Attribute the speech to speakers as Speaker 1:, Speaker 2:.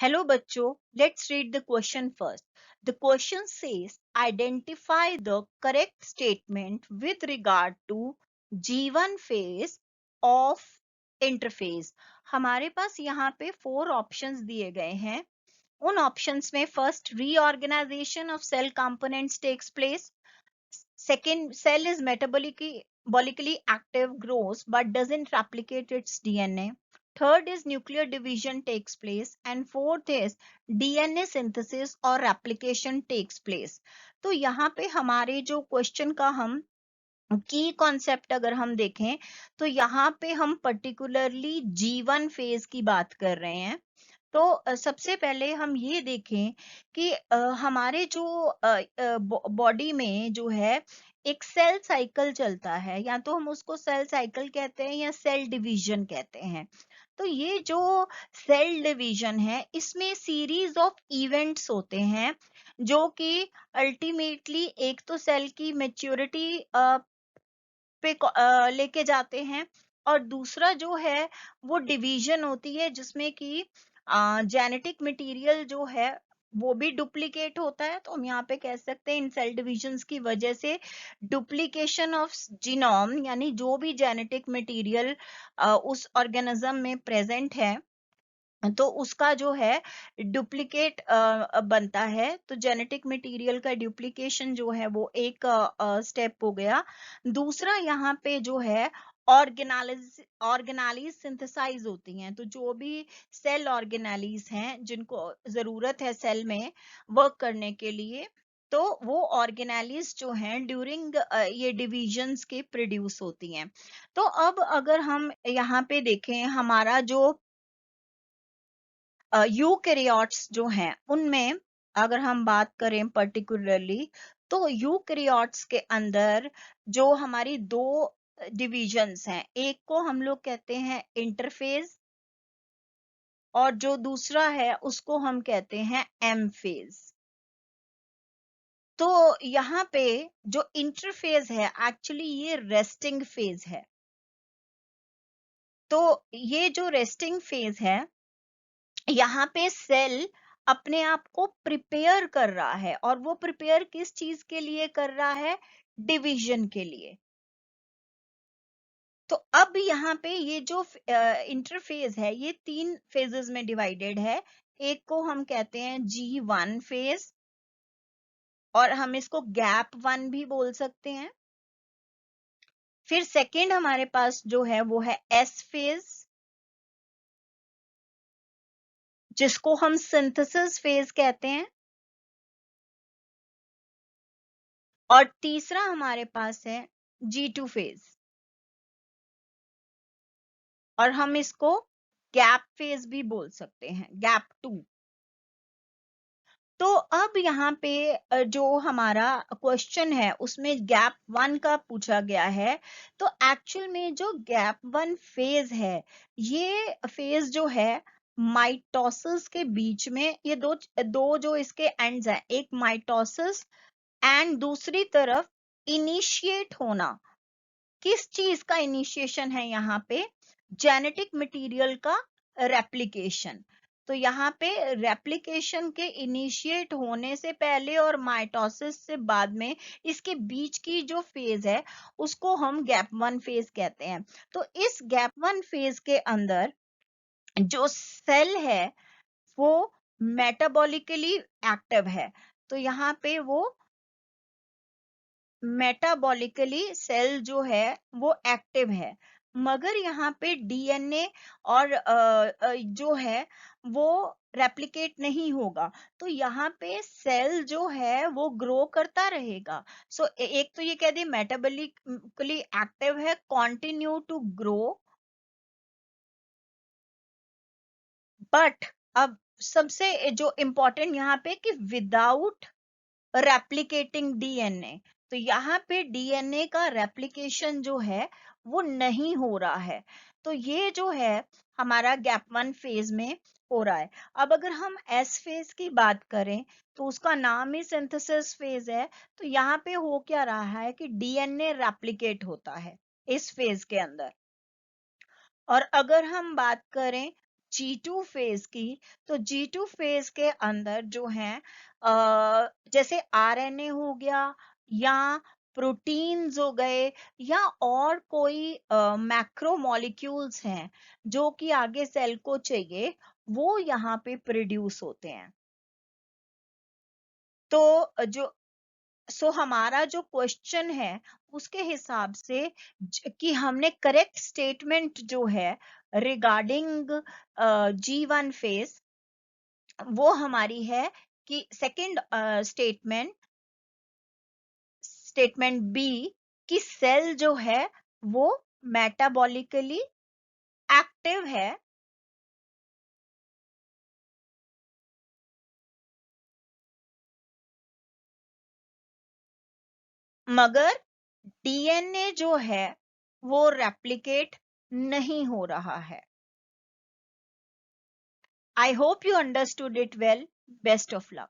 Speaker 1: Hello बच्चों, let's read the question first. The question says identify the correct statement with regard to G1 phase of interphase. हमारे पास यहाँ पे 4 options दिए गए हैं. उन ऑप्शंस में first reorganization of cell components takes place. Second, cell is metabolically active, grows but doesn't replicate its DNA. Third is nuclear division takes place, and fourth is DNA synthesis or replication takes place. तो यहाँ पे हमारे जो question का हम की concept अगर हम देखें तो यहाँ पे हम पर्टिकुलरली G1 फेज की बात कर रहे हैं. तो सबसे पहले हम ये देखें कि हमारे जो बॉडी में जो है एक सेल साइकिल चलता है, या तो हम उसको सेल साइकिल कहते हैं या सेल डिवीजन कहते हैं. तो ये जो सेल डिवीजन है इसमें सीरीज ऑफ इवेंट्स होते हैं जो कि अल्टीमेटली एक तो सेल की मेच्योरिटी पे लेके जाते हैं, और दूसरा जो है वो डिवीजन होती है जिसमें कि जेनेटिक मटेरियल जो है वो भी डुप्लीकेट होता है. तो हम यहाँ पे कह सकते हैं इन सेल डिविजन्स की वजह से डुप्लीकेशन ऑफ जीनोम, यानी जो भी जेनेटिक मटेरियल उस ऑर्गेनिज्म में प्रेजेंट है तो उसका जो है डुप्लीकेट बनता है. तो जेनेटिक मटेरियल का डुप्लीकेशन जो है वो एक स्टेप हो गया. दूसरा यहाँ पे जो है ऑर्गेनालीज सिंथेसाइज होती हैं. तो जो भी सेल ऑर्गेनालीज हैं जिनको जरूरत है सेल में वर्क करने के लिए, तो वो ऑर्गेनालीज जो हैं ड्यूरिंग ये डिविजन्स के प्रोड्यूस होती हैं. तो अब अगर हम यहाँ पे देखें हमारा जो यूकैरियोट्स जो हैं उनमें अगर हम बात करें पर्टिकुलरली, तो यूकैरियोट्स के अंदर जो हमारी दो डिविजन्स हैं, एक को हम लोग कहते हैं इंटरफेज और जो दूसरा है उसको हम कहते हैं एम फेज. तो यहाँ पे जो इंटरफेज है एक्चुअली ये रेस्टिंग फेज है. तो ये जो रेस्टिंग फेज है यहाँ पे सेल अपने आप को प्रिपेयर कर रहा है, और वो प्रिपेयर किस चीज के लिए कर रहा है? डिवीजन के लिए. तो अब यहाँ पे ये जो इंटरफेज है ये 3 फेजेस में डिवाइडेड है. एक को हम कहते हैं G1 फेज, और हम इसको गैप 1 भी बोल सकते हैं. फिर सेकेंड हमारे पास जो है वो है S फेज, जिसको हम सिंथेसिस फेज कहते हैं. और तीसरा हमारे पास है G2 फेज, और हम इसको गैप फेज भी बोल सकते हैं, गैप 2. तो अब यहाँ पे जो हमारा क्वेश्चन है उसमें गैप 1 का पूछा गया है. तो एक्चुअल में जो गैप 1 फेज है, ये फेज जो है माइटोसिस के बीच में, ये दो जो इसके एंड्स हैं, एक माइटोसिस एंड दूसरी तरफ इनिशिएट होना. किस चीज का इनिशिएशन है यहाँ पे? जेनेटिक मटेरियल का रेप्लिकेशन. तो यहाँ पे रेप्लिकेशन के इनिशिएट होने से पहले और माइटोसिस से बाद में इसके बीच की जो फेज है उसको हम गैप 1 फेज कहते हैं. तो इस गैप 1 फेज के अंदर जो सेल है वो मेटाबॉलिकली एक्टिव है. तो यहाँ पे वो मेटाबॉलिकली सेल जो है वो एक्टिव है, मगर यहाँ पे डीएनए और जो है वो रेप्लिकेट नहीं होगा. तो यहाँ पे सेल जो है वो ग्रो करता रहेगा. सो एक तो ये कह दी मेटाबॉलिकली एक्टिव है, कॉन्टिन्यू टू ग्रो. बट अब सबसे जो इम्पोर्टेंट यहाँ पे कि विदाउट रेप्लिकेटिंग डीएनए. तो यहाँ पे डीएनए का रेप्लिकेशन जो है वो नहीं हो रहा है. तो ये जो है हमारा गैप 1 फेज में हो रहा है. अब अगर हम एस फेज की बात करें तो उसका नाम ही सिंथेसिस फेज है. तो यहाँ पे हो क्या रहा है कि डीएनए रेप्लिकेट होता है इस फेज के अंदर. और अगर हम बात करें G2 फेज की, तो G2 फेज के अंदर जो है जैसे आरएनए हो गया या प्रोटीन्स हो गए या और कोई मैक्रो मॉलिक्यूल्स हैं जो कि आगे सेल को चाहिए, वो यहाँ पे प्रोड्यूस होते हैं। तो जो हमारा जो क्वेश्चन है उसके हिसाब से कि हमने करेक्ट स्टेटमेंट जो है रिगार्डिंग G1 फेज, वो हमारी है कि सेकंड स्टेटमेंट, स्टेटमेंट बी, कि सेल जो है वो मेटाबॉलिकली एक्टिव है, मगर डीएनए जो है वो रेप्लिकेट नहीं हो रहा है। I hope you understood it well. Best of luck.